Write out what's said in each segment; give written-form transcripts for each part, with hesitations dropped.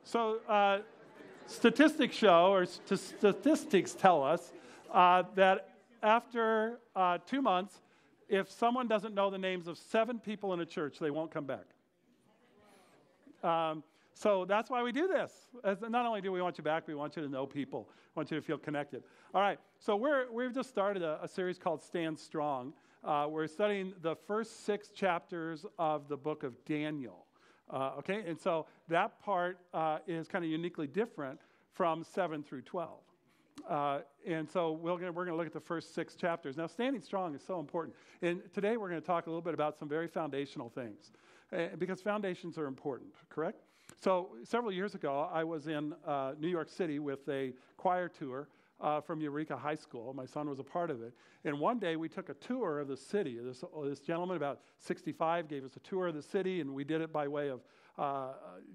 So statistics show, or statistics tell us that after 2 months, if someone doesn't know the names of 7 people in a church, they won't come back. So that's why we do this. Not only do we want you back, we want you to know people. We want you to feel connected. All right, so we've just started a series called Stand Strong. We're studying the first 6 chapters of the book of Daniel. Okay, and so that part is kind of uniquely different from 7 through 12. And so we're going to look at the first 6 chapters. Now, standing strong is so important. And today we're going to talk a little bit about some very foundational things, because foundations are important, correct? So several years ago, I was in New York City with a choir tour from Eureka High School. My son was a part of it. And one day we took a tour of the city. This gentleman, about 65, gave us a tour of the city, and we did it by way of,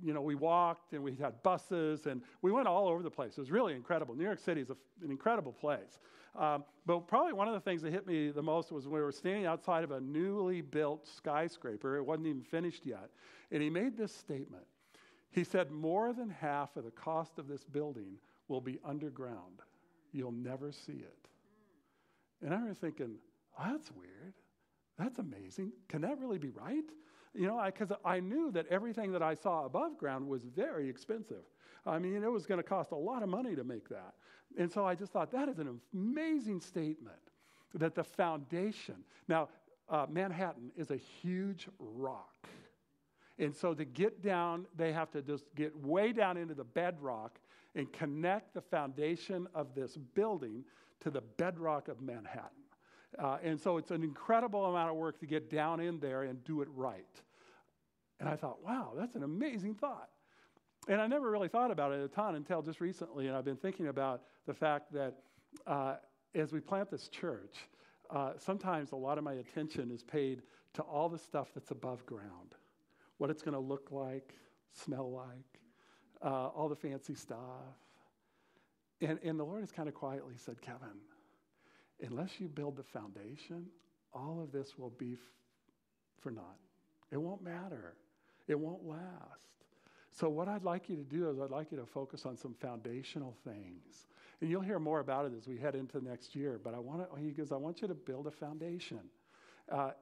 we walked and we had buses, and we went all over the place. It was really incredible. New York City is an incredible place. But probably one of the things that hit me the most was when we were standing outside of a newly built skyscraper. It wasn't even finished yet. And he made this statement. He said, more than half of the cost of this building will be underground. You'll never see it. And I remember thinking, oh, that's weird. That's amazing. Can that really be right? Because I knew that everything that I saw above ground was very expensive. I mean, it was going to cost a lot of money to make that. And so I just thought, that is an amazing statement, that the foundation. Now, Manhattan is a huge rock. And so to get down, they have to just get way down into the bedrock and connect the foundation of this building to the bedrock of Manhattan. And so it's an incredible amount of work to get down in there and do it right. And I thought, wow, that's an amazing thought. And I never really thought about it a ton until just recently, and I've been thinking about the fact that as we plant this church, sometimes a lot of my attention is paid to all the stuff that's above ground. What it's going to look like, smell like, all the fancy stuff. And the Lord has kind of quietly said, Kevin, unless you build the foundation, all of this will be for naught. It won't matter. It won't last. So what I'd like you to do is I'd like you to focus on some foundational things. And you'll hear more about it as we head into next year. But he goes, I want you to build a foundation.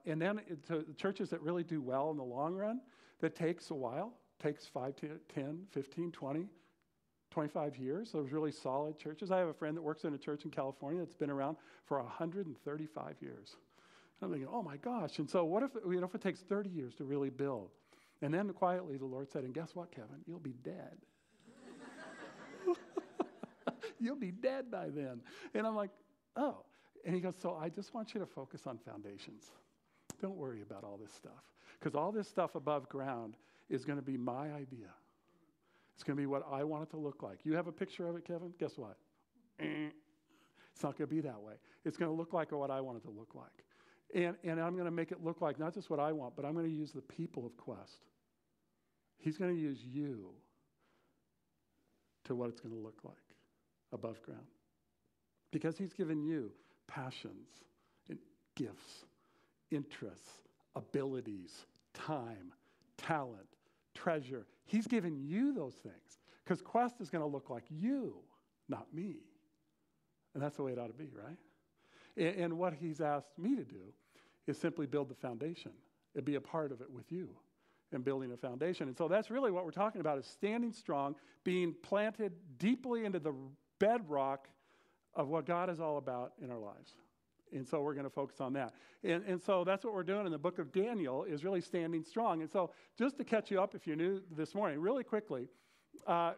And then to the churches that really do well in the long run, that takes a while, takes 5, 10, 15, 20, 25 years. Those really solid churches. I have a friend that works in a church in California that's been around for 135 years. I'm thinking, oh my gosh. And so what if it takes 30 years to really build? And then quietly the Lord said, and guess what, Kevin? You'll be dead. You'll be dead by then. And I'm like, oh. And he goes, so I just want you to focus on foundations. Don't worry about all this stuff. Because all this stuff above ground is going to be my idea. It's going to be what I want it to look like. You have a picture of it, Kevin? Guess what? It's not going to be that way. It's going to look like what I want it to look like. And I'm going to make it look like not just what I want, but I'm going to use the people of Quest. He's going to use you to what it's going to look like above ground. Because he's given you passions, and gifts, interests, abilities, time, talent, treasure. He's given you those things. Because Quest is going to look like you, not me. And that's the way it ought to be, right? And what he's asked me to do is simply build the foundation and be a part of it with you and building a foundation. And so that's really what we're talking about, is standing strong, being planted deeply into the bedrock of what God is all about in our lives. And so we're going to focus on that. And so that's what we're doing in the book of Daniel, is really standing strong. And so just to catch you up, if you're new this morning, really quickly,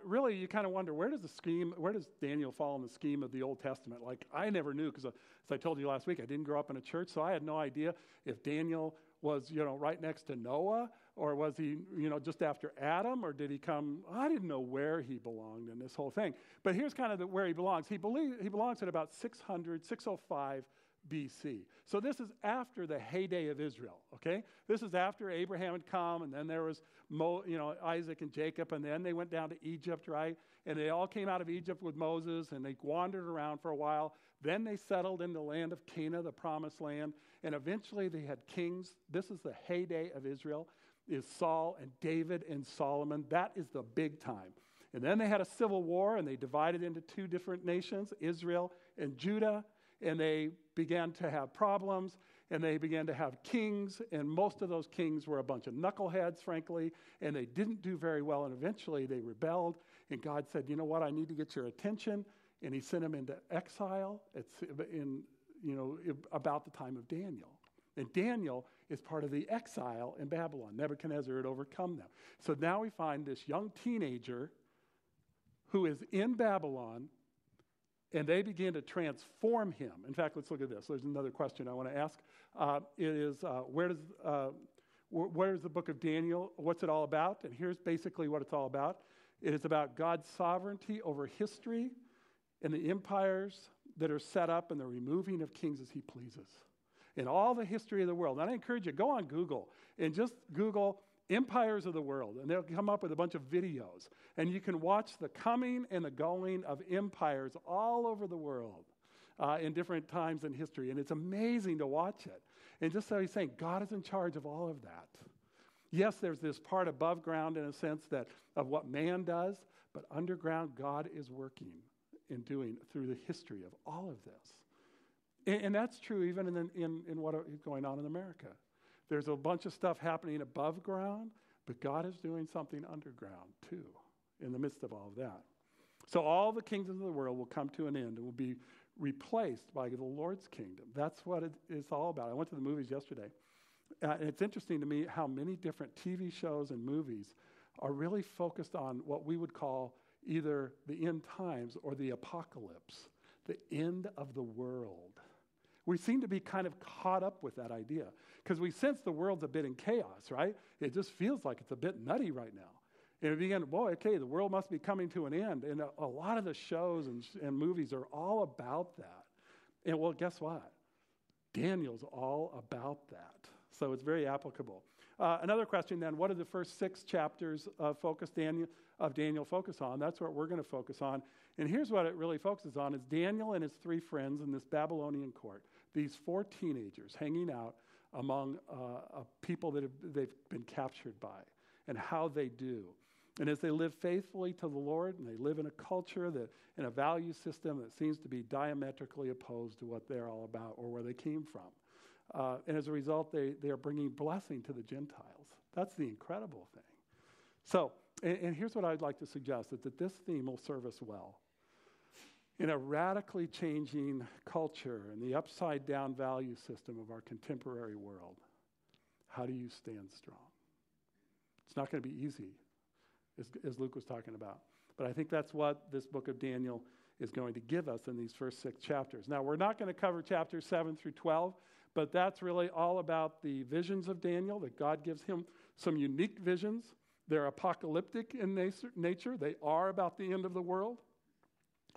really you kind of wonder, where does Daniel fall in the scheme of the Old Testament? Like, I never knew, because as I told you last week, I didn't grow up in a church, so I had no idea if Daniel was, right next to Noah, or was he, just after Adam, or did he come? I didn't know where he belonged in this whole thing. But here's kind of where he belongs. He belongs at about 605 BC. So this is after the heyday of Israel, okay? This is after Abraham had come, and then there was Isaac and Jacob, and then they went down to Egypt, right? And they all came out of Egypt with Moses, and they wandered around for a while. Then they settled in the land of Canaan, the promised land, and eventually they had kings. This is the heyday of Israel, is Saul and David and Solomon. That is the big time. And then they had a civil war, and they divided into two different nations, Israel and Judah, and they began to have problems, and they began to have kings, and most of those kings were a bunch of knuckleheads, frankly, and they didn't do very well, and eventually they rebelled, and God said, you know what, I need to get your attention, and he sent them into exile. It's about the time of Daniel. And Daniel is part of the exile in Babylon. Nebuchadnezzar had overcome them. So now we find this young teenager who is in Babylon, and they begin to transform him. In fact, let's look at this. There's another question I want to ask. Where is the book of Daniel? What's it all about? And here's basically what it's all about. It is about God's sovereignty over history and the empires that are set up and the removing of kings as he pleases. In all the history of the world. And I encourage you, go on Google and just Google empires of the world, and they'll come up with a bunch of videos. And you can watch the coming and the going of empires all over the world in different times in history. And it's amazing to watch it. And just so he's saying, God is in charge of all of that. Yes, there's this part above ground in a sense that of what man does, but underground, God is working and doing through the history of all of this. And that's true even in what is going on in America. There's a bunch of stuff happening above ground, but God is doing something underground too, in the midst of all of that. So all the kingdoms of the world will come to an end and will be replaced by the Lord's kingdom. That's what it's all about. I went to the movies yesterday. And it's interesting to me how many different TV shows and movies are really focused on what we would call either the end times or the apocalypse, the end of the world. We seem to be kind of caught up with that idea because we sense the world's a bit in chaos, right? It just feels like it's a bit nutty right now. And we begin, the world must be coming to an end. And a lot of the shows and movies are all about that. And well, guess what? Daniel's all about that. So it's very applicable. Another question then, what do the first 6 chapters of Daniel focus on? That's what we're going to focus on. And here's what it really focuses on is Daniel and his 3 friends in this Babylonian court. These 4 teenagers hanging out among people that they've been captured by and how they do. And as they live faithfully to the Lord and they live in a culture in a value system that seems to be diametrically opposed to what they're all about or where they came from. And as a result, they are bringing blessing to the Gentiles. That's the incredible thing. So, and here's what I'd like to suggest, that this theme will serve us well. In a radically changing culture and the upside-down value system of our contemporary world, how do you stand strong? It's not going to be easy, as Luke was talking about. But I think that's what this book of Daniel is going to give us in these first 6 chapters. Now, we're not going to cover chapters 7 through 12, but that's really all about the visions of Daniel, that God gives him some unique visions. They're apocalyptic in nature. They are about the end of the world.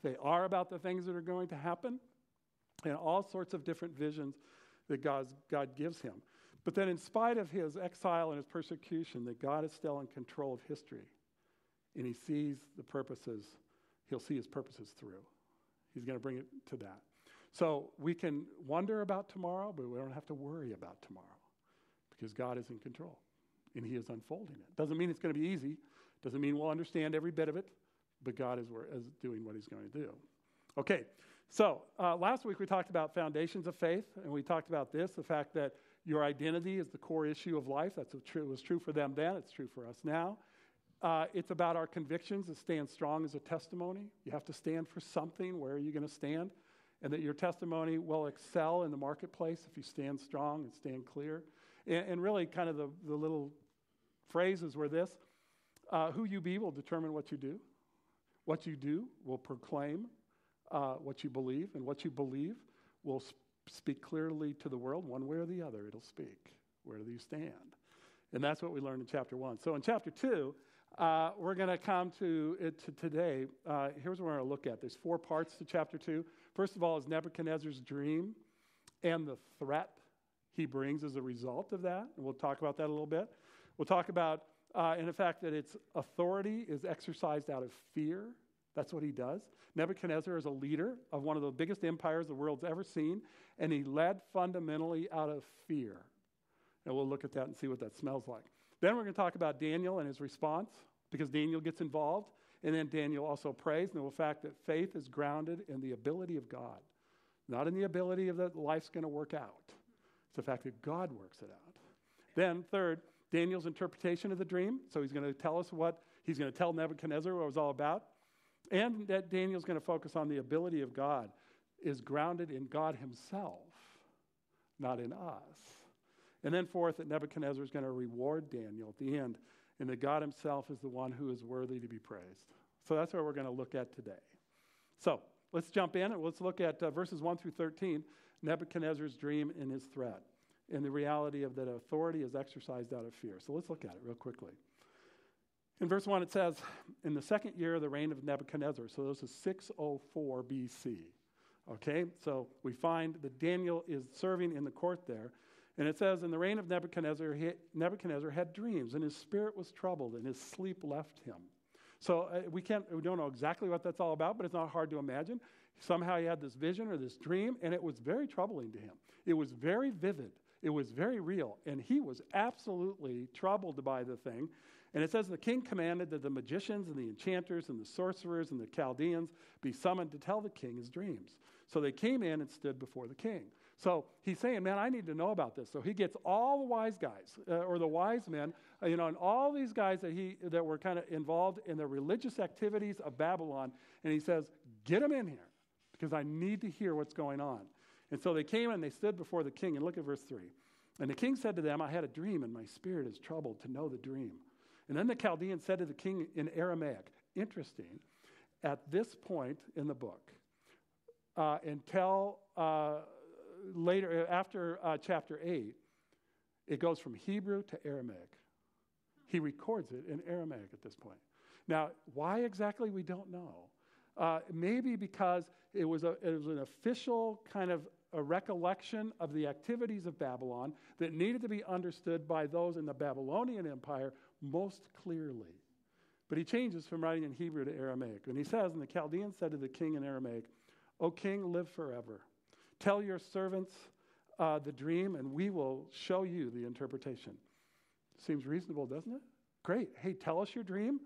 They are about the things that are going to happen, and all sorts of different visions that God gives him. But then in spite of his exile and his persecution, that God is still in control of history, and he sees the purposes. He'll see his purposes through. He's going to bring it to that. So we can wonder about tomorrow, but we don't have to worry about tomorrow because God is in control, and he is unfolding it. Doesn't mean it's going to be easy. Doesn't mean we'll understand every bit of it. But God is doing what he's going to do. Okay, so last week we talked about foundations of faith, and we talked about the fact that your identity is the core issue of life. It was true for them then. It's true for us now. It's about our convictions to stand strong as a testimony. You have to stand for something. Where are you going to stand? And that your testimony will excel in the marketplace if you stand strong and stand clear. And really kind of the little phrases were this. Who you be will determine what you do. What you do will proclaim what you believe, and what you believe will speak clearly to the world. One way or the other, it'll speak. Where do you stand? And that's what we learned in chapter 1. So in chapter 2, we're going to come to it today. Here's what we're going to look at. There's 4 parts to chapter 2. First of all is Nebuchadnezzar's dream and the threat he brings as a result of that. And we'll talk about that a little bit. We'll talk about in the fact that its authority is exercised out of fear. That's what he does. Nebuchadnezzar is a leader of one of the biggest empires the world's ever seen, and he led fundamentally out of fear. And we'll look at that and see what that smells like. Then we're going to talk about Daniel and his response, because Daniel gets involved, And then Daniel also prays in the fact that faith is grounded in the ability of God, not in the ability of that life's going to work out. It's the fact that God works it out. Then third, Daniel's interpretation of the dream. So he's going to tell us he's going to tell Nebuchadnezzar what it was all about. And that Daniel's going to focus on the ability of God is grounded in God himself, not in us. And then fourth, that Nebuchadnezzar is going to reward Daniel at the end, and that God himself is the one who is worthy to be praised. So that's what we're going to look at today. So let's jump in and let's look at verses 1 through 13, Nebuchadnezzar's dream and his threat, and the reality of that authority is exercised out of fear. So let's look at it real quickly. In verse 1 it says, in the second year of the reign of Nebuchadnezzar, so this is 604 BC. Okay, so we find that Daniel is serving in the court there. And it says, in the reign of Nebuchadnezzar, Nebuchadnezzar had dreams, and his spirit was troubled, and his sleep left him. So we don't know exactly what that's all about, but it's not hard to imagine. Somehow he had this vision or this dream, and it was very troubling to him. It was very vivid. It was very real, and he was absolutely troubled by the thing. And it says, the king commanded that the magicians and the enchanters and the sorcerers and the Chaldeans be summoned to tell the king his dreams. So they came in and stood before the king. So he's saying, man, I need to know about this. So he gets all the wise guys, or the wise men, and all these guys that were kind of involved in the religious activities of Babylon, and he says, get them in here, because I need to hear what's going on. And so they came and they stood before the king, and look at verse 3. And the king said to them, I had a dream, and my spirit is troubled to know the dream. And then the Chaldean said to the king in Aramaic, interesting, at this point in the book, until later, after chapter 8, it goes from Hebrew to Aramaic. He records it in Aramaic at this point. Now, why exactly, we don't know. Maybe because it was an official kind of a recollection of the activities of Babylon that needed to be understood by those in the Babylonian Empire most clearly. But he changes from writing in Hebrew to Aramaic. And he says, and the Chaldean said to the king in Aramaic, O king, live forever. Tell your servants the dream, and we will show you the interpretation. Seems reasonable, doesn't it? Great. Hey, tell us your dream.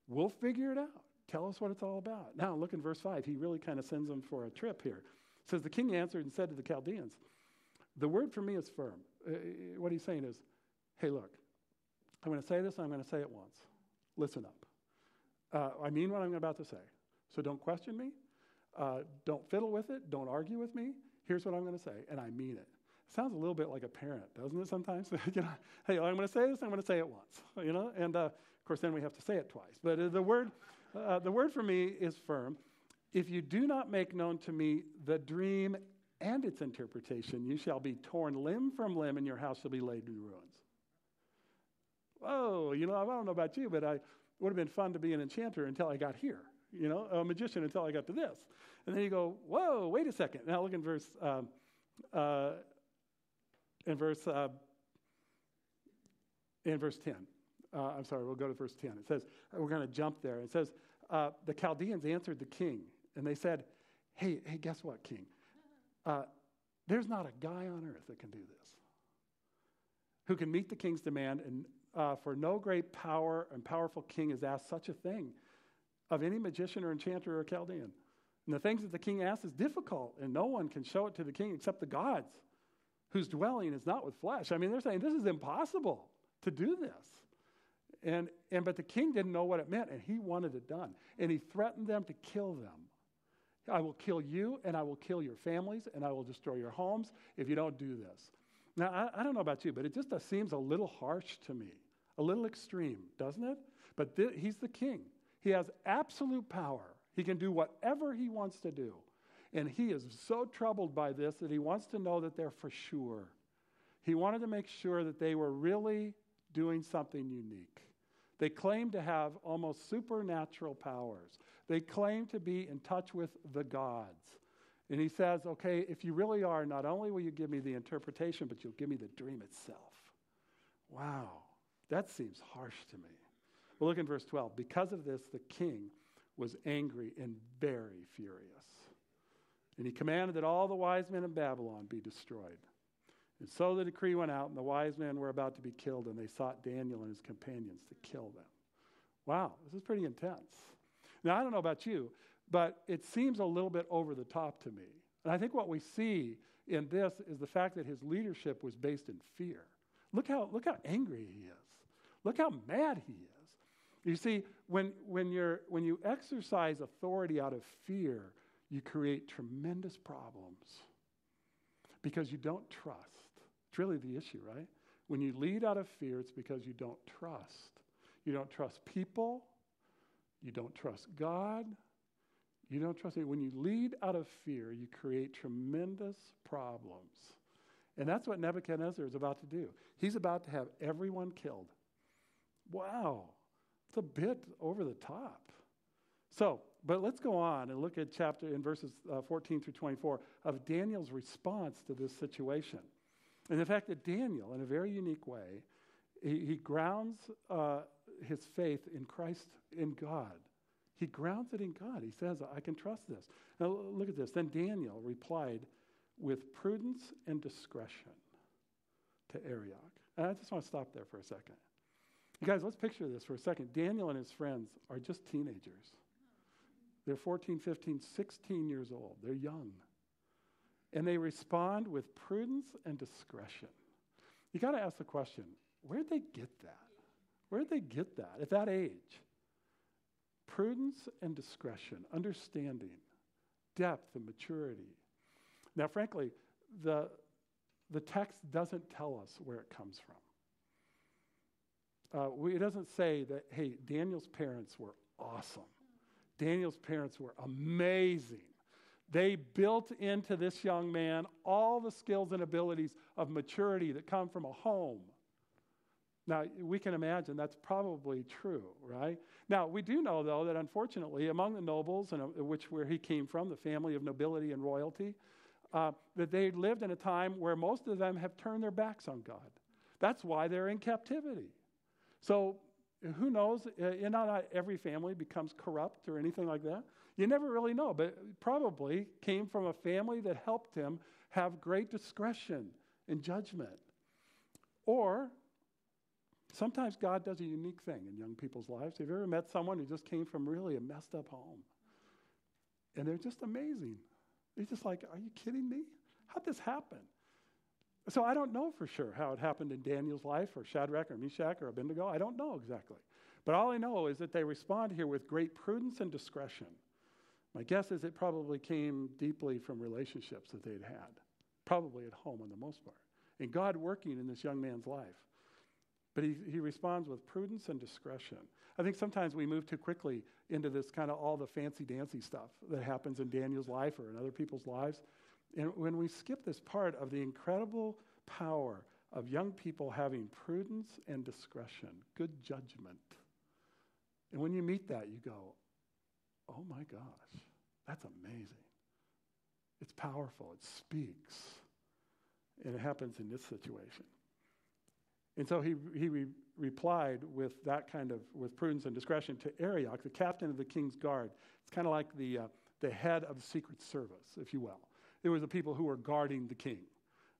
We'll figure it out. Tell us what it's all about. Now, look in verse 5. He really kind of sends them for a trip here. It says, the king answered and said to the Chaldeans, the word for me is firm. What he's saying is, hey, look, I'm going to say this, and I'm going to say it once. Listen up. I mean what I'm about to say. So don't question me. Don't fiddle with it. Don't argue with me. Here's what I'm going to say, and I mean it. Sounds a little bit like a parent, doesn't it sometimes? Hey, I'm going to say this, I'm going to say it once. And of course then we have to say it twice. But the word for me is firm. If you do not make known to me the dream and its interpretation, you shall be torn limb from limb, and your house shall be laid in ruins. Whoa, I don't know about you, but it would have been fun to be an enchanter until I got here. A magician until I got to this. And then you go, whoa, wait a second. Now look in verse 10. I'm sorry, we'll go to verse 10. It says, we're going to jump there. It says, the Chaldeans answered the king, and they said, hey, guess what, king? There's not a guy on earth that can do this, who can meet the king's demand, and for no great power and powerful king has asked such a thing of any magician or enchanter or Chaldean. And the things that the king asks is difficult, and no one can show it to the king except the gods, whose dwelling is not with flesh. I mean, they're saying this is impossible to do this. But the king didn't know what it meant, and he wanted it done. And he threatened them to kill them. I will kill you, and I will kill your families, and I will destroy your homes if you don't do this. Now, I don't know about you, but it just seems a little harsh to me, a little extreme, doesn't it? But he's the king. He has absolute power. He can do whatever he wants to do. And he is so troubled by this that he wants to know that they're for sure. He wanted to make sure that they were really doing something unique. They claim to have almost supernatural powers. They claim to be in touch with the gods. And he says, okay, if you really are, not only will you give me the interpretation, but you'll give me the dream itself. Wow, that seems harsh to me. Well, look in verse 12. Because of this, the king was angry and very furious. And he commanded that all the wise men in Babylon be destroyed. And so the decree went out, and the wise men were about to be killed, and they sought Daniel and his companions to kill them. Wow, this is pretty intense. Now, I don't know about you, but it seems a little bit over the top to me. And I think what we see in this is the fact that his leadership was based in fear. Look how angry he is. Look how mad he is. You see, when you exercise authority out of fear, you create tremendous problems because you don't trust. It's really the issue, right? When you lead out of fear, it's because you don't trust. You don't trust people. You don't trust God. You don't trust it. When you lead out of fear, you create tremendous problems. And that's what Nebuchadnezzar is about to do. He's about to have everyone killed. Wow. It's a bit over the top. So, but let's go on and look at chapter in verses 14 through 24 of Daniel's response to this situation. And the fact that Daniel, in a very unique way, he grounds his faith in Christ, in God. He grounds it in God. He says, I can trust this. Now, look at this. Then Daniel replied with prudence and discretion to Arioch. And I just want to stop there for a second. You guys, let's picture this for a second. Daniel and his friends are just teenagers. They're 14, 15, 16 years old. They're young. And they respond with prudence and discretion. You got to ask the question, where'd they get that? Where'd they get that at that age? Prudence and discretion, understanding, depth and maturity. Now, frankly, the text doesn't tell us where it comes from. It doesn't say that, hey, Daniel's parents were awesome. Daniel's parents were amazing. They built into this young man all the skills and abilities of maturity that come from a home. Now, we can imagine that's probably true, right? Now, we do know, though, that unfortunately, among the nobles, where he came from, the family of nobility and royalty, that they lived in a time where most of them have turned their backs on God. That's why they're in captivity. So, who knows? Not every family becomes corrupt or anything like that. You never really know, but probably came from a family that helped him have great discretion and judgment. Or sometimes God does a unique thing in young people's lives. Have you ever met someone who just came from really a messed up home? And they're just amazing. They're just like, are you kidding me? How'd this happen? So I don't know for sure how it happened in Daniel's life or Shadrach or Meshach or Abednego. I don't know exactly. But all I know is that they respond here with great prudence and discretion. My guess is it probably came deeply from relationships that they'd had, probably at home on the most part, and God working in this young man's life. But he responds with prudence and discretion. I think sometimes we move too quickly into this kind of all the fancy-dancy stuff that happens in Daniel's life or in other people's lives. And when we skip this part of the incredible power of young people having prudence and discretion, good judgment. And when you meet that, you go, oh my gosh, that's amazing. It's powerful. It speaks. And it happens in this situation. And so he replied with that kind of, with prudence and discretion to Arioch, the captain of the king's guard. It's kind of like the head of the Secret Service, if you will. It was the people who were guarding the king.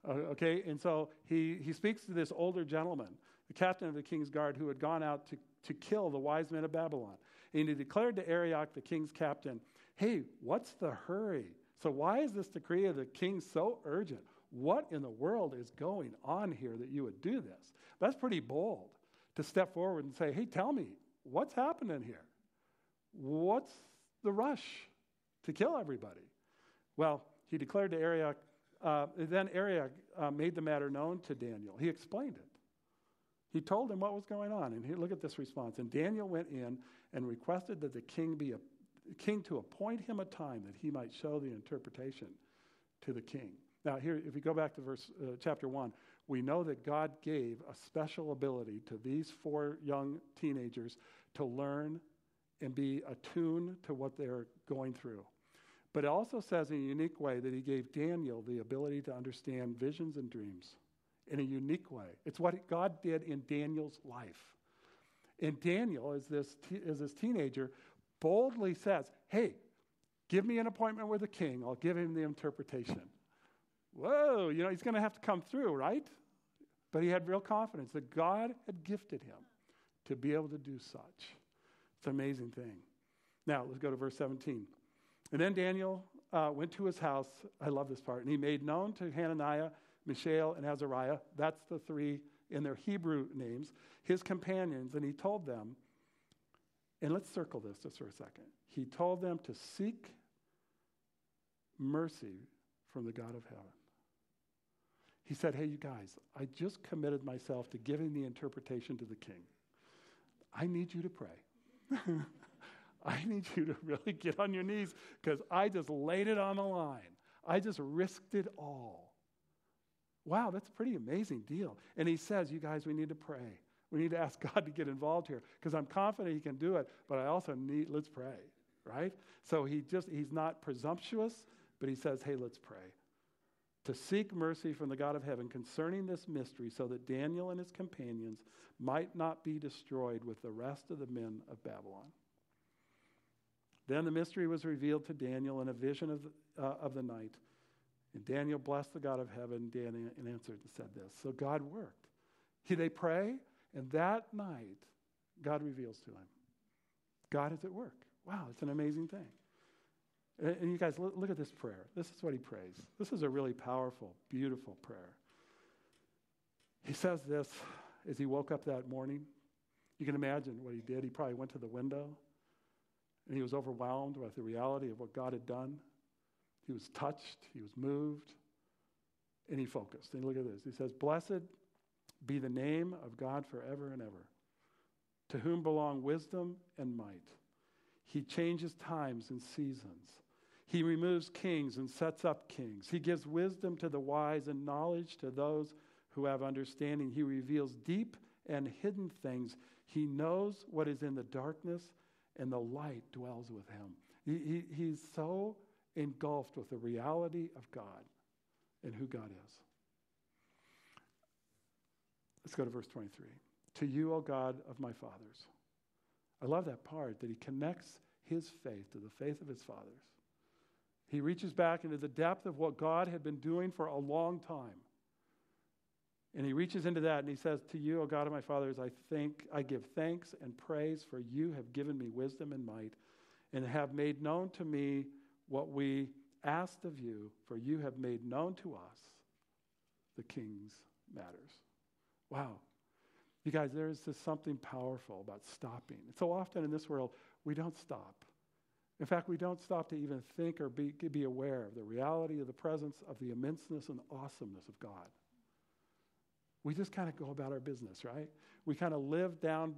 Okay, and so he speaks to this older gentleman, the captain of the king's guard, who had gone out to kill the wise men of Babylon. And he declared to Arioch, the king's captain, hey, what's the hurry? So why is this decree of the king so urgent? What in the world is going on here that you would do this? That's pretty bold to step forward and say, hey, tell me, what's happening here? What's the rush to kill everybody? Well, he declared to Arioch, then Arioch made the matter known to Daniel. He explained it. He told him what was going on. And look at this response. And Daniel went in and requested that the king to appoint him a time that he might show the interpretation to the king. Now here, if we go back to chapter 1, we know that God gave a special ability to these 4 young teenagers to learn and be attuned to what they're going through. But it also says in a unique way that he gave Daniel the ability to understand visions and dreams in a unique way. It's what God did in Daniel's life. And Daniel, as this teenager, boldly says, hey, give me an appointment with the king. I'll give him the interpretation. Whoa, he's going to have to come through, right? But he had real confidence that God had gifted him to be able to do such. It's an amazing thing. Now, let's go to verse 17. And then Daniel went to his house. I love this part. And he made known to Hananiah, Mishael, and Azariah, that's the three in their Hebrew names, his companions, and he told them, and let's circle this just for a second. He told them to seek mercy from the God of heaven. He said, hey, you guys, I just committed myself to giving the interpretation to the king. I need you to pray. I need you to really get on your knees because I just laid it on the line. I just risked it all. Wow, that's a pretty amazing deal. And he says, you guys, we need to pray. We need to ask God to get involved here because I'm confident he can do it, but I also let's pray, right? So he's not presumptuous, but he says, hey, let's pray. To seek mercy from the God of heaven concerning this mystery so that Daniel and his companions might not be destroyed with the rest of the men of Babylon. Then the mystery was revealed to Daniel in a vision of the night. And Daniel blessed the God of heaven. Daniel answered and said this. So God worked. They pray, and that night, God reveals to him. God is at work. Wow, it's an amazing thing. And you guys, look at this prayer. This is what he prays. This is a really powerful, beautiful prayer. He says this as he woke up that morning. You can imagine what he did. He probably went to the window, and he was overwhelmed with the reality of what God had done. He was touched. He was moved. And he focused. And look at this. He says, blessed be the name of God forever and ever, to whom belong wisdom and might. He changes times and seasons. He removes kings and sets up kings. He gives wisdom to the wise and knowledge to those who have understanding. He reveals deep and hidden things. He knows what is in the darkness, and the light dwells with him. He's so engulfed with the reality of God and who God is. Let's go to verse 23. To you, O God of my fathers. I love that part, that he connects his faith to the faith of his fathers. He reaches back into the depth of what God had been doing for a long time. And he reaches into that and he says, to you, O God of my fathers, I give thanks and praise, for you have given me wisdom and might, and have made known to me what we asked of you, for you have made known to us the king's matters. Wow. You guys, there is just something powerful about stopping. So often in this world, we don't stop. In fact, we don't stop to even think or be aware of the reality of the presence of the immenseness and awesomeness of God. We just kind of go about our business, right? We kind of live down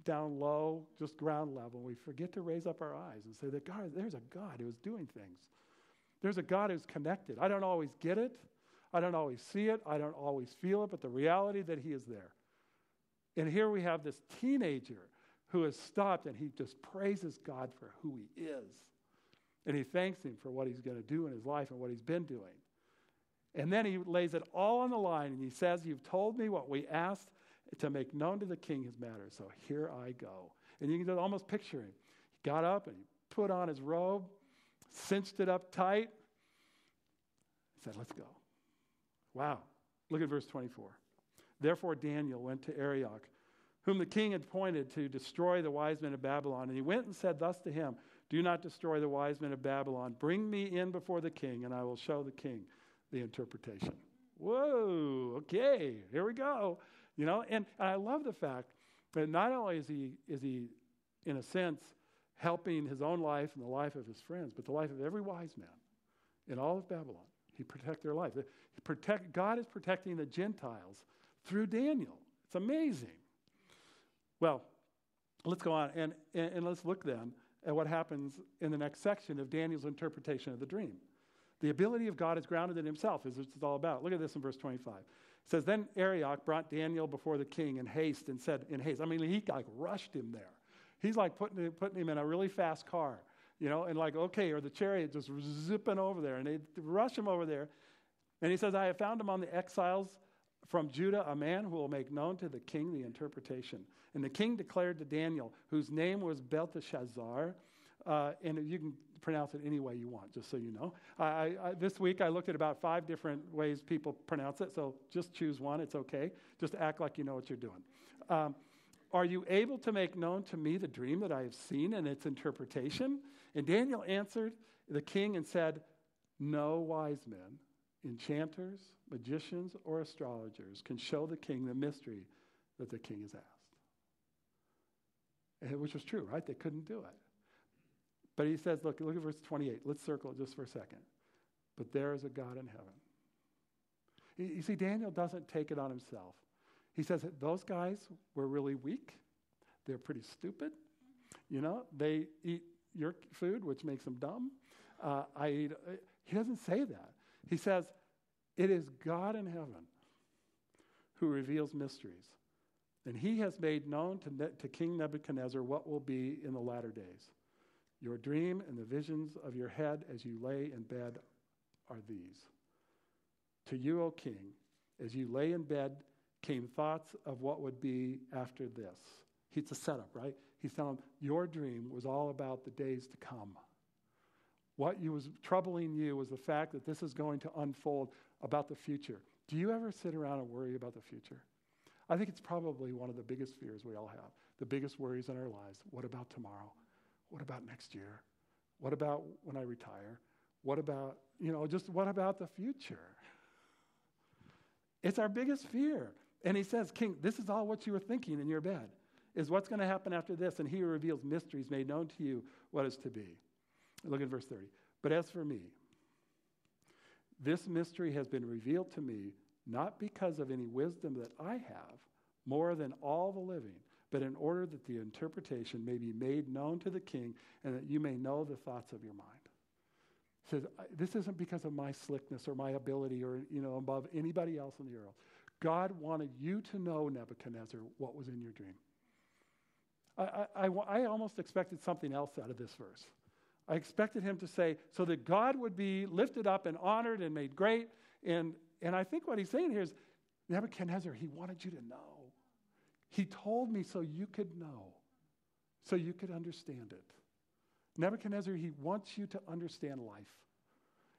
low, just ground level. We forget to raise up our eyes and say that God, there's a God who is doing things. There's a God who's connected. I don't always get it. I don't always see it. I don't always feel it, but the reality that he is there. And here we have this teenager who has stopped and he just praises God for who he is. And he thanks him for what he's going to do in his life and what he's been doing. And then he lays it all on the line and he says, you've told me what we asked to make known to the king his matters. So here I go. And you can just almost picture him. He got up and he put on his robe, cinched it up tight. He said, let's go. Wow. Look at verse 24. Therefore Daniel went to Arioch, whom the king had appointed to destroy the wise men of Babylon. And he went and said thus to him, do not destroy the wise men of Babylon. Bring me in before the king, and I will show the king the interpretation. Whoa, okay, here we go. You know, and I love the fact that not only is he, in a sense, helping his own life and the life of his friends, but the life of every wise man in all of Babylon. He protects their life. God is protecting the Gentiles through Daniel. It's amazing. Well, let's go on and let's look then at what happens in the next section of Daniel's interpretation of the dream. The ability of God is grounded in himself, is what it's all about. Look at this in verse 25. It says, then Arioch brought Daniel before the king in haste and said, I mean, he like rushed him there. He's like putting him in a really fast car, you know, and like, okay, or the chariot just zipping over there, and they rush him over there. And he says, I have found among the exiles from Judah a man who will make known to the king the interpretation. And the king declared to Daniel, whose name was Belteshazzar, and you can pronounce it any way you want, just so you know. This week I looked at about 5 different ways people pronounce it, so just choose one. It's okay. Just act like you know what you're doing. are you able to make known to me the dream that I have seen and its interpretation? And Daniel answered the king and said, no wise men, enchanters, magicians, or astrologers can show the king the mystery that the king has asked. Which was true, right? They couldn't do it. But he says, look at verse 28. Let's circle it just for a second. But there is a God in heaven. You see, Daniel doesn't take it on himself. He says that those guys were really weak. They're pretty stupid. You know, they eat your food, which makes them dumb. He doesn't say that. He says, it is God in heaven who reveals mysteries. And he has made known to King Nebuchadnezzar what will be in the latter days. Your dream and the visions of your head as you lay in bed are these. To you, O king, as you lay in bed, came thoughts of what would be after this. It's a setup, right? He's telling him, your dream was all about the days to come. What was troubling you was the fact that this is going to unfold about the future. Do you ever sit around and worry about the future? I think it's probably one of the biggest fears we all have, the biggest worries in our lives. What about tomorrow? What about next year? What about when I retire? What about, just what about the future? It's our biggest fear. And he says, King, this is all what you were thinking in your bed, is what's going to happen after this. And he reveals mysteries made known to you what is to be. Look at verse 30. But as for me, this mystery has been revealed to me, not because of any wisdom that I have, more than all the living, but in order that the interpretation may be made known to the king and that you may know the thoughts of your mind. He says, this isn't because of my slickness or my ability or, above anybody else in the world. God wanted you to know, Nebuchadnezzar, what was in your dream. I almost expected something else out of this verse. I expected him to say, so that God would be lifted up and honored and made great. And I think what he's saying here is, Nebuchadnezzar, he wanted you to know. He told me so you could know, so you could understand it. Nebuchadnezzar, he wants you to understand life.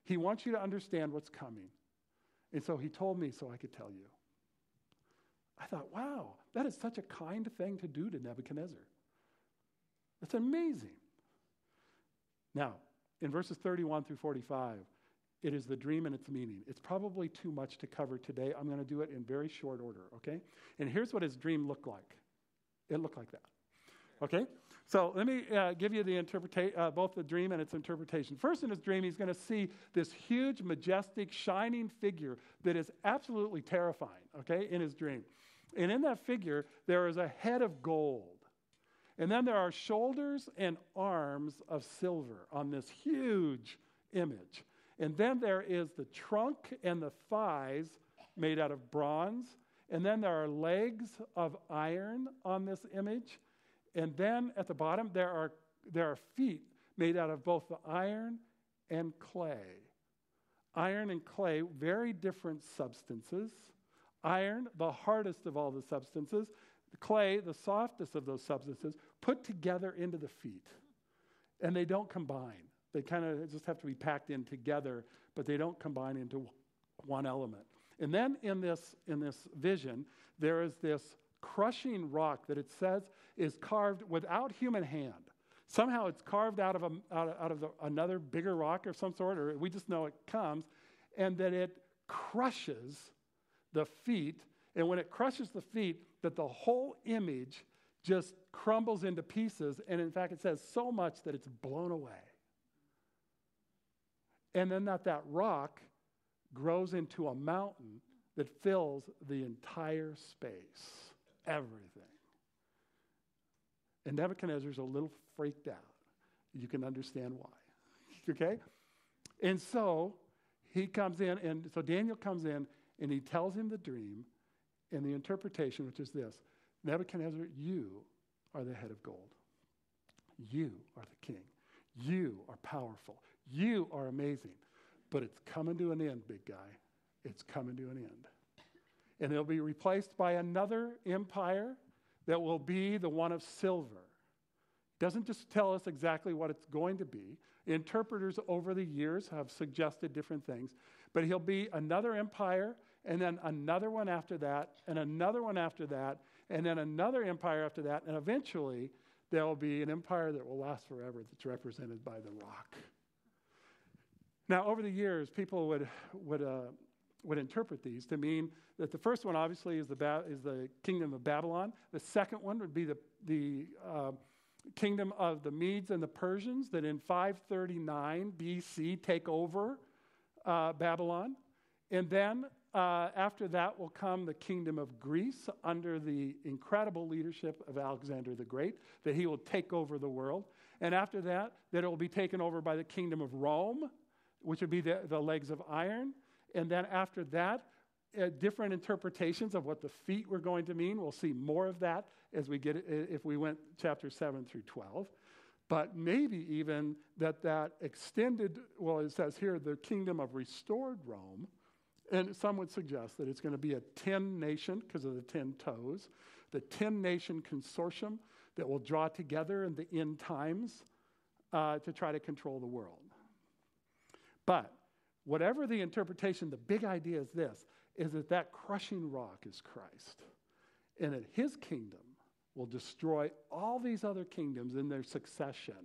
He wants you to understand what's coming. And so he told me so I could tell you. I thought, wow, that is such a kind thing to do to Nebuchadnezzar. That's amazing. Now, in verses 31 through 45, it is the dream and its meaning. It's probably too much to cover today. I'm going to do it in very short order, okay? And here's what his dream looked like. It looked like that, okay? So let me give you the both the dream and its interpretation. First, in his dream, he's going to see this huge, majestic, shining figure that is absolutely terrifying, okay, in his dream. And in that figure, there is a head of gold. And then there are shoulders and arms of silver on this huge image. And then there is the trunk and the thighs made out of bronze. And then there are legs of iron on this image. And then at the bottom, there are feet made out of both the iron and clay. Iron and clay, very different substances. Iron, the hardest of all the substances. Clay, the softest of those substances, put together into the feet. And they don't combine. They kind of just have to be packed in together, but they don't combine into one element. And then in this vision, there is this crushing rock that it says is carved without human hand. Somehow it's carved out of another bigger rock of some sort, or we just know it comes, and that it crushes the feet. And when it crushes the feet, that the whole image just crumbles into pieces. And in fact, it says so much that it's blown away. And then that rock grows into a mountain that fills the entire space, everything. And Nebuchadnezzar's a little freaked out. You can understand why. Okay? And so he comes in, and so Daniel comes in, and he tells him the dream and the interpretation, which is this. Nebuchadnezzar, you are the head of gold. You are the king. You are powerful. You are amazing. But it's coming to an end, big guy. It's coming to an end. And it'll be replaced by another empire that will be the one of silver. Doesn't just tell us exactly what it's going to be. Interpreters over the years have suggested different things. But he'll be another empire, and then another one after that, and another one after that. and then another empire after that, and eventually there will be an empire that will last forever that's represented by the rock. Now, over the years, people would interpret these to mean that the first one, obviously, is the kingdom of Babylon. The second one would be the kingdom of the Medes and the Persians that in 539 BC take over Babylon. And then after that will come the kingdom of Greece under the incredible leadership of Alexander the Great, that he will take over the world. And after that it will be taken over by the kingdom of Rome, which would be the legs of iron. And then after that, different interpretations of what the feet were going to mean. We'll see more of that as we get if we went chapter 7 through 12. But maybe even that extended, well, it says here, the kingdom of restored Rome. And some would suggest that it's going to be a 10-nation, because of the 10 toes, the 10-nation consortium that will draw together in the end times to try to control the world. But whatever the interpretation, the big idea is this, is that crushing rock is Christ. And that his kingdom will destroy all these other kingdoms in their succession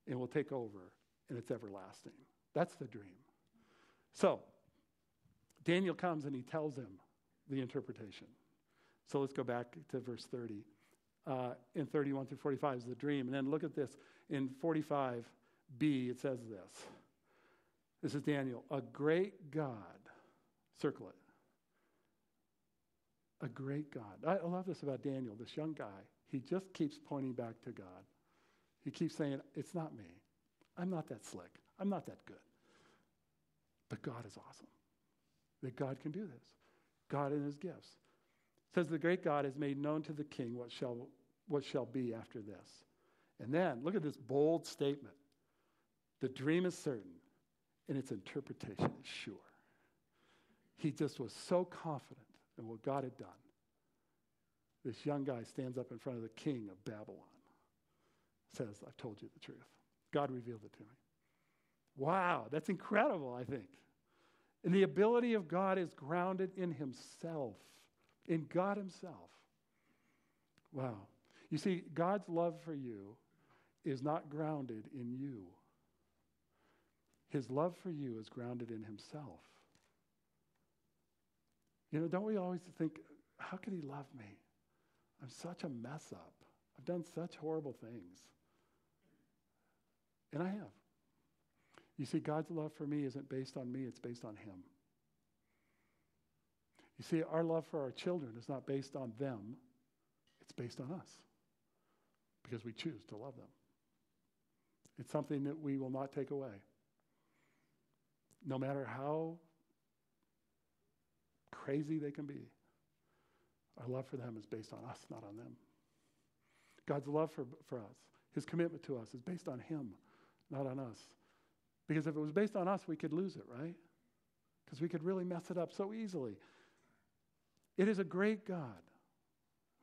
and will take over, and it's everlasting. That's the dream. So, Daniel comes and he tells them the interpretation. So let's go back to verse 30. In 31 through 45 is the dream. And then look at this. In 45b, it says this. This is Daniel. A great God, circle it. A great God. I love this about Daniel, this young guy. He just keeps pointing back to God. He keeps saying, it's not me. I'm not that slick. I'm not that good. But God is awesome. That God can do this. God in his gifts. It says the great God has made known to the king what shall be after this. And then, look at this bold statement. The dream is certain, and its interpretation is sure. He just was so confident in what God had done. This young guy stands up in front of the king of Babylon. Says, I've told you the truth. God revealed it to me. Wow, that's incredible, I think. And the ability of God is grounded in himself, in God himself. Wow. You see, God's love for you is not grounded in you. His love for you is grounded in himself. You know, don't we always think, how could he love me? I'm such a mess up. I've done such horrible things. And I have. You see, God's love for me isn't based on me, it's based on him. You see, our love for our children is not based on them, it's based on us. Because we choose to love them. It's something that we will not take away. No matter how crazy they can be, our love for them is based on us, not on them. God's love for us, his commitment to us is based on him, not on us. Because if it was based on us, we could lose it, right? Because we could really mess it up so easily. It is a great God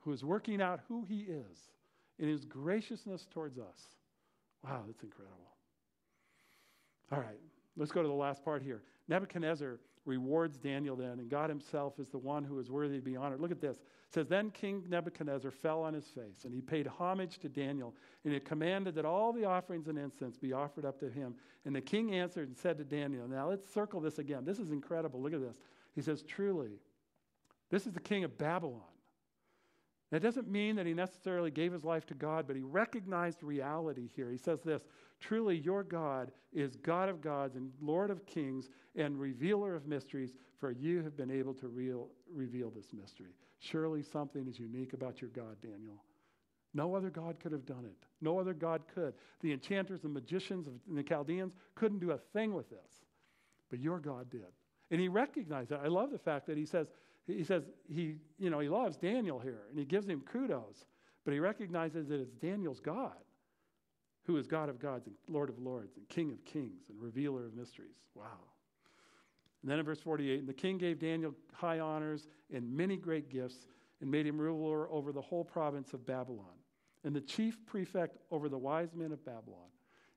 who is working out who he is in his graciousness towards us. Wow, that's incredible. All right, let's go to the last part here. Nebuchadnezzar rewards Daniel then, and God himself is the one who is worthy to be honored. Look at this. It says, then King Nebuchadnezzar fell on his face, and he paid homage to Daniel, and he commanded that all the offerings and incense be offered up to him. And the king answered and said to Daniel, now let's circle this again. This is incredible. Look at this. He says, truly, this is the king of Babylon. That doesn't mean that he necessarily gave his life to God, but he recognized reality here. He says this, truly your God is God of gods and Lord of kings and revealer of mysteries, for you have been able to reveal this mystery. Surely something is unique about your God, Daniel. No other God could have done it. No other God could. The enchanters, the magicians, and the Chaldeans couldn't do a thing with this. But your God did. And he recognized that. I love the fact that he says he loves Daniel here, and he gives him kudos. But he recognizes that it's Daniel's God, who is God of gods and Lord of lords and King of kings and revealer of mysteries. Wow. And then in verse 48, and the king gave Daniel high honors and many great gifts and made him ruler over the whole province of Babylon and the chief prefect over the wise men of Babylon.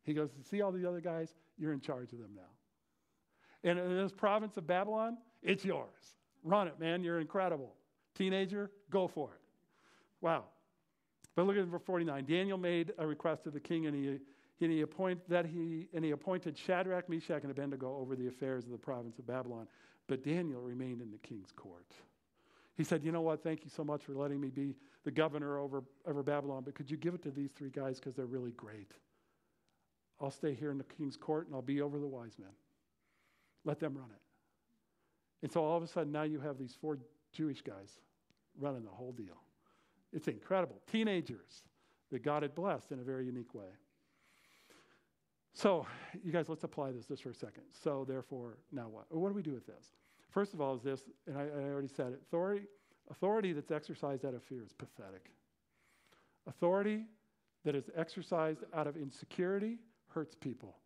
He goes, see all the other guys? You're in charge of them now. And in this province of Babylon, it's yours. Run it, man. You're incredible. Teenager, go for it. Wow. But look at verse 49. Daniel made a request to the king, and he appointed Shadrach, Meshach, and Abednego over the affairs of the province of Babylon. But Daniel remained in the king's court. He said, you know what, thank you so much for letting me be the governor over Babylon, but could you give it to these three guys because they're really great? I'll stay here in the king's court, and I'll be over the wise men. Let them run it. And so all of a sudden, now you have these 4 Jewish guys running the whole deal. It's incredible. Teenagers that God had blessed in a very unique way. So, you guys, let's apply this just for a second. So, therefore, now what? What do we do with this? First of all is this, and I already said it, authority that's exercised out of fear is pathetic. Authority that is exercised out of insecurity hurts people.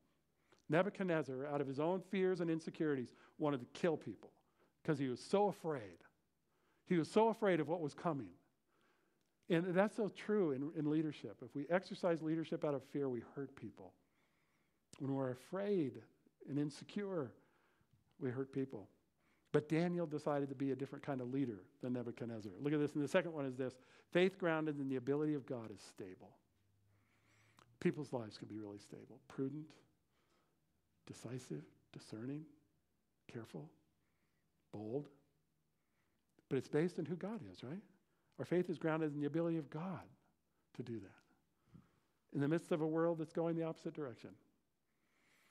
Nebuchadnezzar, out of his own fears and insecurities, wanted to kill people because he was so afraid. He was so afraid of what was coming. And that's so true in leadership. If we exercise leadership out of fear, we hurt people. When we're afraid and insecure, we hurt people. But Daniel decided to be a different kind of leader than Nebuchadnezzar. Look at this. And the second one is this. Faith grounded in the ability of God is stable. People's lives can be really stable. Prudent, decisive, discerning, careful, bold. But it's based on who God is, right? Our faith is grounded in the ability of God to do that in the midst of a world that's going the opposite direction.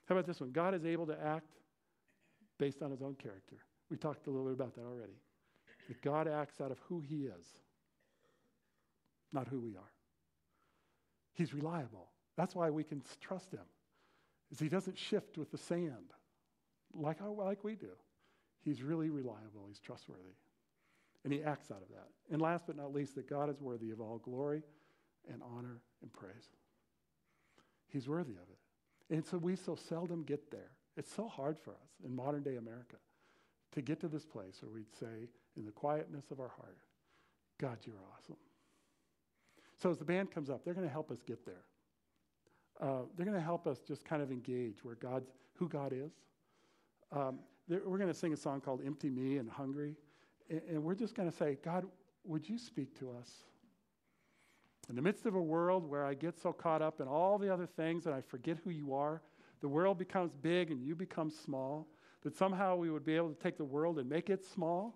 How about this one? God is able to act based on his own character. We talked a little bit about that already. That God acts out of who he is, not who we are. He's reliable. That's why we can trust him, is he doesn't shift with the sand like we do. He's really reliable. He's trustworthy. And he acts out of that. And last but not least, that God is worthy of all glory and honor and praise. He's worthy of it. And so we so seldom get there. It's so hard for us in modern day America to get to this place where we'd say, in the quietness of our heart, God, you're awesome. So as the band comes up, they're going to help us get there. They're going to help us just kind of engage who God is. We're going to sing a song called Empty Me and Hungry. And we're just going to say, God, would you speak to us? In the midst of a world where I get so caught up in all the other things and I forget who you are, the world becomes big and you become small, that somehow we would be able to take the world and make it small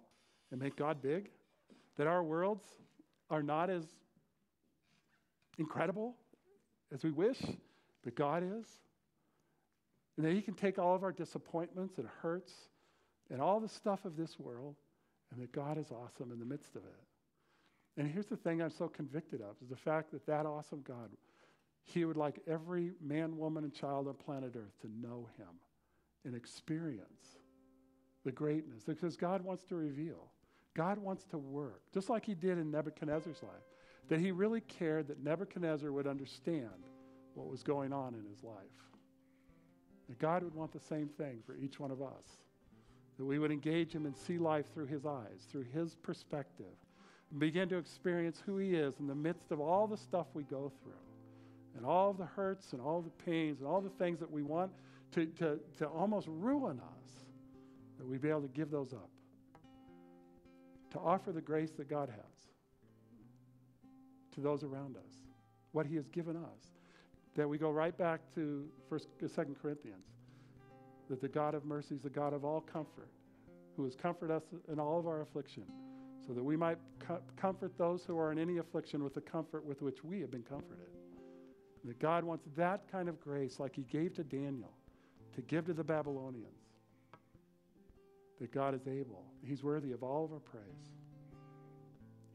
and make God big, that our worlds are not as incredible as we wish, but God is. And that he can take all of our disappointments and hurts and all the stuff of this world, and that God is awesome in the midst of it. And here's the thing I'm so convicted of, is the fact that awesome God, he would like every man, woman, and child on planet Earth to know him and experience the greatness. Because God wants to reveal. God wants to work, just like he did in Nebuchadnezzar's life. That he really cared that Nebuchadnezzar would understand what was going on in his life. That God would want the same thing for each one of us. That we would engage him and see life through his eyes, through his perspective, and begin to experience who he is in the midst of all the stuff we go through, and all the hurts and all the pains and all the things that we want to almost ruin us, that we'd be able to give those up, to offer the grace that God has to those around us, what he has given us, that we go right back to 2 Corinthians, that the God of mercy is the God of all comfort, who has comforted us in all of our affliction, so that we might comfort those who are in any affliction with the comfort with which we have been comforted. And that God wants that kind of grace, like he gave to Daniel, to give to the Babylonians. That God is able. He's worthy of all of our praise.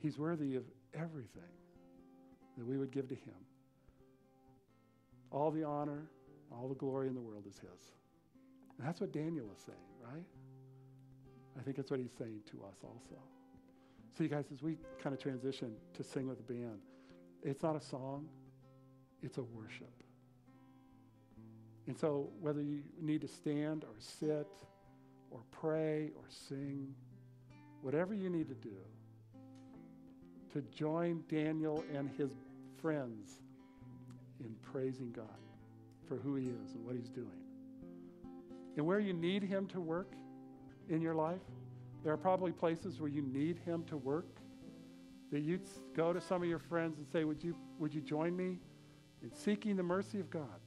He's worthy of everything that we would give to him. All the honor, all the glory in the world is his. And that's what Daniel is saying, right? I think that's what he's saying to us also. So you guys, as we kind of transition to sing with the band, it's not a song, it's a worship. And so whether you need to stand or sit or pray or sing, whatever you need to do to join Daniel and his friends in praising God for who he is and what he's doing. And where you need him to work in your life, There are probably places where you need him to work, that you'd go to some of your friends and say, would you join me in seeking the mercy of God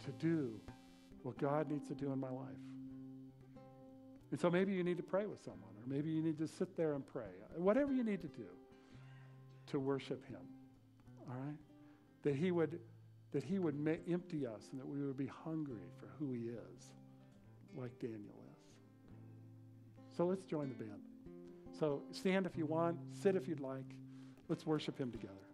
to do what God needs to do in my life? And so maybe you need to pray with someone, or maybe you need to sit there and pray. Whatever you need to do to worship him, all right? That he would empty us and that we would be hungry for who he is, like Daniel is. So let's join the band. So stand if you want, sit if you'd like. Let's worship him together.